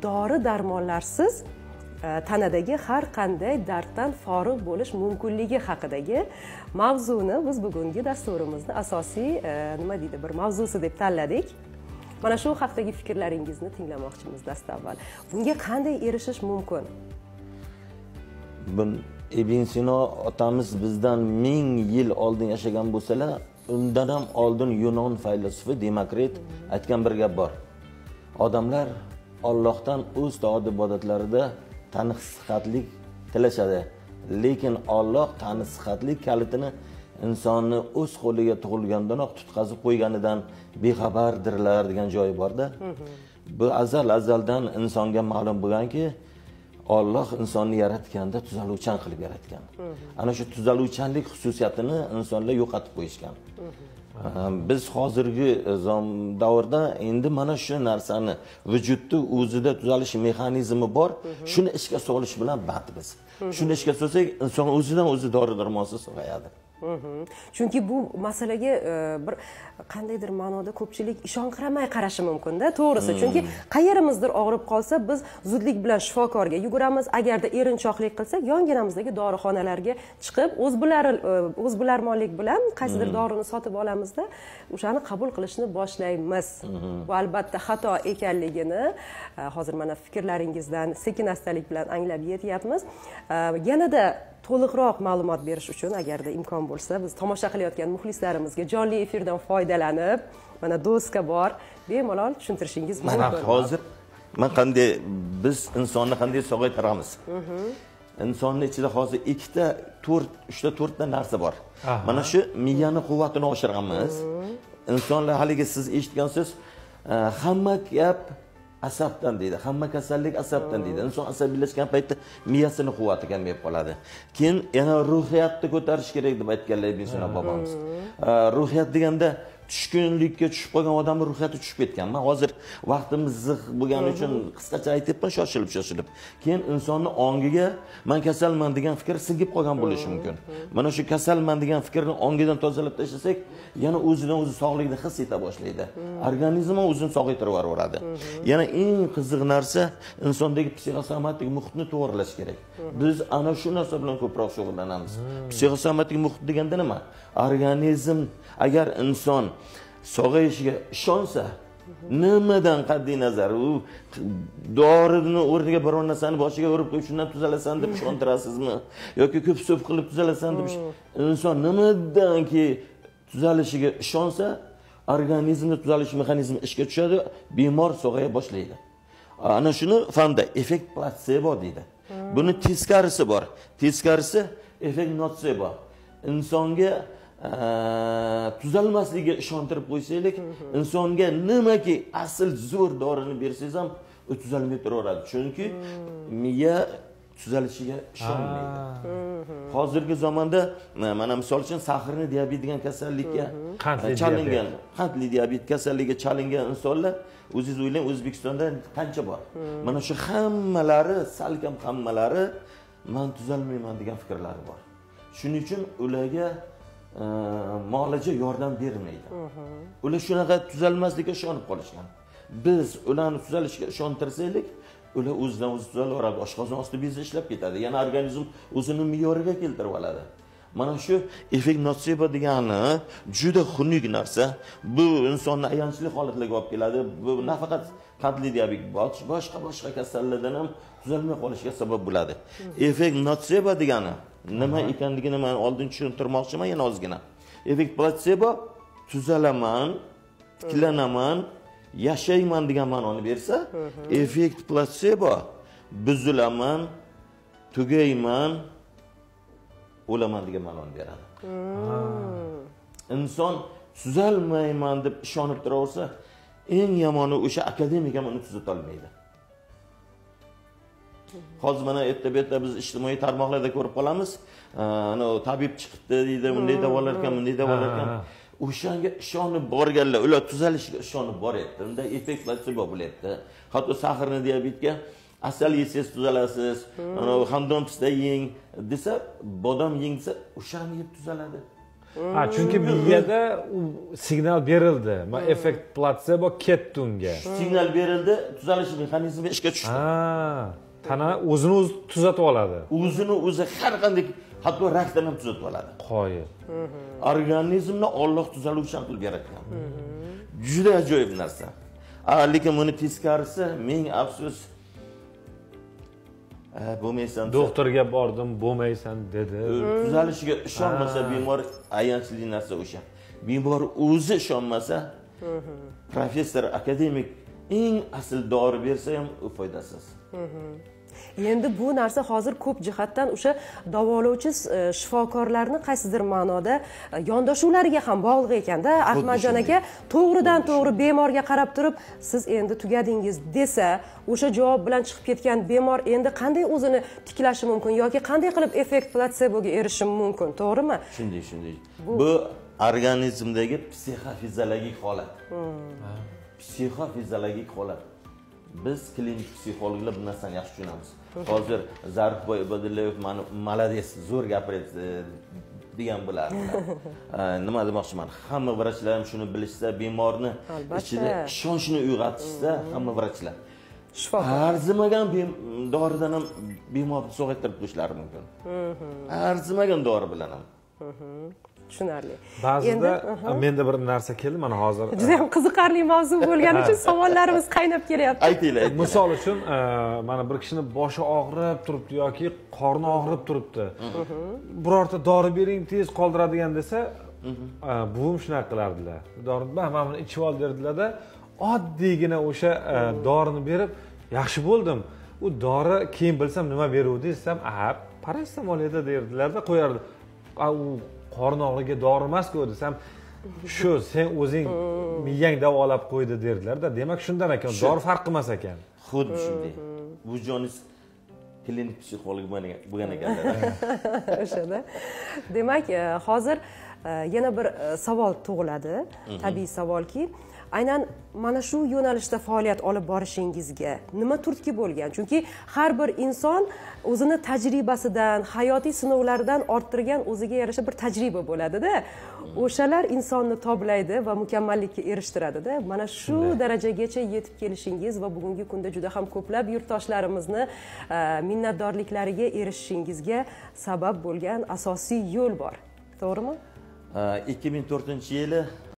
Dori darmonlarsiz tanadagi har qanday darddan forig' bo'lish mumkinligi haqidagi mavzuni biz bugungi dasturimizni asosiy bir mavzusi deb tanladik. Mana shu haqdagi fikrlaringizni tinglamoqchimiz dastavval. Bunga qanday erishish mumkin? Ibn Sino otamiz bizdan 1000 yil oldin yashagan bo'lsalar, undan ham oldin Yunon faylasufi Demokrit aytgan bir gap bor. Odamlar Allohdan o'z toat ibodatlarida tansihatlik tilashadi, lekin Alloh tansihatlik kalitini insonni o'z qo'liga tug'ilgandanoq tutqazib qo'yganidan bexabardirlar degan joyi bor-da. Bu azaldan insonga ma'lum bo'lganki, Alloh insonni yaratganda tuzaluvchan qilib yaratgan. Ana shu tuzaluvchanlik xususiyatini insonlar yo'qotib qo'yishgan. Biz hozirgi davrda endi mana shu narsani vujudda o'zida tuzalish mexanizmi bor, shuni ishga solish bilan band biz. Shuni ishga solsak, inson o'zidan o'zi dori-darmonsiz sog'ayadi. Chunki bu masalaga bir qandaydir ma'noda ko'pchilik ishonqiramay qarashi mumkin-da, to'g'risi. Chunki qayerimizdir og'rib qolsa, biz zudlik bilan shifokorga yuguramiz. Agarda erinchoqlik qilsak, yonginamizdagi dorixonalarga chiqib, o'zbilarmonlik bilan qaysidir dorini sotib olamizda, o'shani qabul qilishni boshlaymiz. Bu albatta xato ekanligini hozir mana fikrlaringizdan sekin-astalik bilan anglab yetyapmiz. Yanada to'liqroq ma'lumot berish uchun agarda imkon bo'lsa, biz tomosha qilayotgan muxlislarimizga jonli efirdan foydalanib, mana doska bor, bemalol tushuntirishingiz mumkin. Mana hozir biz insonni qanday sog'aytiramiz? Insonning ichida hozir 3 ta narsa bor. Mana shu miyani quvvatini oshiramiz. Insonlar haligi siz eshitgansiz, hamma gap asabdan deydi. Hamma kasallik asabdan deydi. Inson asabiylashgan paytda miyasini quvvati kamayib qoladi. Keyin yana ruhiyatni ko'tarish kerak deb aytganlar Ibn Sino bobomiz. Ruhiyat deganda tushkunlikka tushib qolgan odamning ruhiyati tushib ketgan. Men hozir vaqtimiz ziq bo'lgani uchun qisqacha aytyapman, shoshilib. Keyin insonning ongiga men kasalman degan fikr singib qolgan bo'lishi mumkin. Mana shu kasalman degan fikrni ongidan tozalab tashlasak, yana o'zidan o'zi sog'ligini his eta boshlaydi. Organizm o'zini sog'aytirib yuboradi. Yana eng qiziq narsa insondagi psixosomatik muhitni to'g'rilash kerak. Biz ana shu narsa bilan ko'proq shug'ullanamiz. Psixosomatik muhit deganda nima? Organizm agar inson sog'ayishiga ishonsa, nimadan qat'iy nazar u dorini o'rniga biror narsani boshiga urib qo'yib shundan tuzalasan deb ishontirasizmi yoki ko'p so'p qilib tuzalasan deb inson nimadanki tuzalishiga ishonsa, organizmni tuzalish mexanizmi ishga tushadi, bemor sog'aya boshlaydi. Ana shuni fanda effekt platsebo deydi. Buni teskarisi bor. Teskarisi effekt notsebo. Insonga tuzalmasligiga ishontirib qo'ysaylik, insonga nimaki asl zo'r dorini bersangiz ham u tuzalmay turaveradi. Chunki miya tuzalishiga ishonmaydi. Hozirgi zamonda mana misol uchun sahrni diabet degan kasallikka chalingan, qandli diabet kasalligiga chalingan insonlar o'zingiz o'ylang, O'zbekistonda qancha bor. Mana shu salkam hammalari men tuzalmayman degan fikrlari bor. Shuning uchun ularga muolaja yordam bermaydi. Ular shunaqa tuzalmaslikka ishonib qolishgan. Biz ularni tuzalishiga ishontirsaylik, ular o'zidan o'zi tuzalaveradi. Oshqozon osti bezi ishlab ketadi. Yana organizm o'zini me'yoriga keltirib oladi. Mana shu effekt notsebo degani juda xunuk narsa. Bu insonni ayanchli holatlarga olib keladi. Bu nafaqat qandli diabet, boshqa kasalliklardan ham tuzalmay qolishiga sabab bo'ladi. Effekt notsebo degani nima ekanligini men oldin tushuntirmoqchiman yana ozgina. Effekt platsebo tuzalaman, tiklanaman, yashayman degan ma'noni bersa, effekt platsebo buzilaman, tugayman, o'laman degan ma'noni beradi. Inson tuzalmayman deb ishonib turaversa, eng yomoni o'sha akademik ham uni tuzata olmaydi. Hozir mana erta-beta biz ijtimoiy tarmoqlarda ko'rib qolamiz. Ana tabib chiqdi deydi, bunday davolar ekan, bunday davolar ekan. O'shanga ishonib borganlar, ular tuzalishiga ishonib boryapti. Unda effekt platsebo bo'lyapti. Hatto sahrni diabetga asal yesangiz tuzalasiz, ana xandon pista yeng desa, bodom yeng desa, o'shani yeb tuzaladi. Ha, chunki miyada u signal berildi. Men effekt platsebo ketdi unga. Signal berildi, tuzalish mexanizmi ishga tushdi. Ha, tana o'zini o'zi tuzatib oladi. O'zini o'zi har qanday, hatto rakdan ham tuzatib oladi. Qoyil. Organizmni Alloh tuzaluvchan qilib yaratgan. Juda ajoyib narsa. Lekin buni teskarisi, ming afsus. Bo'lmaysan. Doktorga bordim, bo'lmaysan dedi. Tuzalishiga ishonmasa bemor, ayanchli narsa o'sha. Bemor o'zi ishonmasa, professor, akademik eng asl dori bersa ham u foydasiz. Endi bu narsa hozir ko'p jihatdan o'sha davolovchi shifokorlarni qaysidir ma'noda yondashuvlariga ham bog'liq ekanda. Ahmadjon aka to'g'ridan to'g'ri bemorga qarab turib, siz endi tugadingiz desa, o'sha javob bilan chiqib ketgan bemor endi qanday o'zini tiklashi mumkin yoki qanday qilib effekt platseboga erishishi mumkin, to'g'rimi? Shunday. Bu organizmdagi psixofiziologik holat. Psixofiziologik holat. Biz klinik psixologlar bu narsani yaxshi tushunamiz. Hozir Zarifboy Ibodullayev meni malades, zo'r gapiryapti degan bo'lardilar. Nima demoqchiman? Hamma vrachlar ham shuni bilishsa, bemorni ichida ishonchni uyg'otishsa, hamma vrachlar shifokor arzimagan doridan ham bemorni sog'aytirib qo'yishlari mumkin. Arzimagan dori bilan ham. Tushunarli. Ba'zida menda bir narsa keldi, mana hozir. Juda ham qiziqarli mavzu bo'lgani uchun savollarimiz qaynab kelyapti. Aytinglar. Misol uchun, mana bir kishini boshi og'rib turibdi yoki qorni og'rib turibdi. Birorta dori bering, tez qoldiradigan desa, buvim shunaqa qilardilar. Dorini mana buni ichib ol derdilar-da, oddiygina o'sha dorini berib, yaxshi bo'ldim. U dori keyin bilsam nima beruvdi desam, parastamol edi derdilar-da, qo'yardi. U qorni og'rigiga dori emas-ku desam, shu sen o'zing miyang davolab qo'ydi derdilar-da. Demak shundan ekan, dori farq qilmas ekan. Xuddi shunday. Bu joningiz klinik psixolog bo'lgan ekanlar. O'shada. Demak, hozir yana bir savol tug'iladi. Tabiiy savolki, aynan mana shu yo'nalishda faoliyat olib borishingizga nima turtki bo'lgan? Chunki har bir inson o'zini tajribasidan, hayotiy sinovlardan orttirgan o'ziga yarasha bir tajriba bo'ladi-da. O'shalar insonni toblaydi va mukammallikka erishtiradi-da. Mana shu darajagacha yetib kelishingiz va bugungi kunda juda ham ko'plab yurtdoshlarimizni minnatdorliklariga erishishingizga sabab bo'lgan asosiy yo'l bor. To'g'rimi? 2004-yili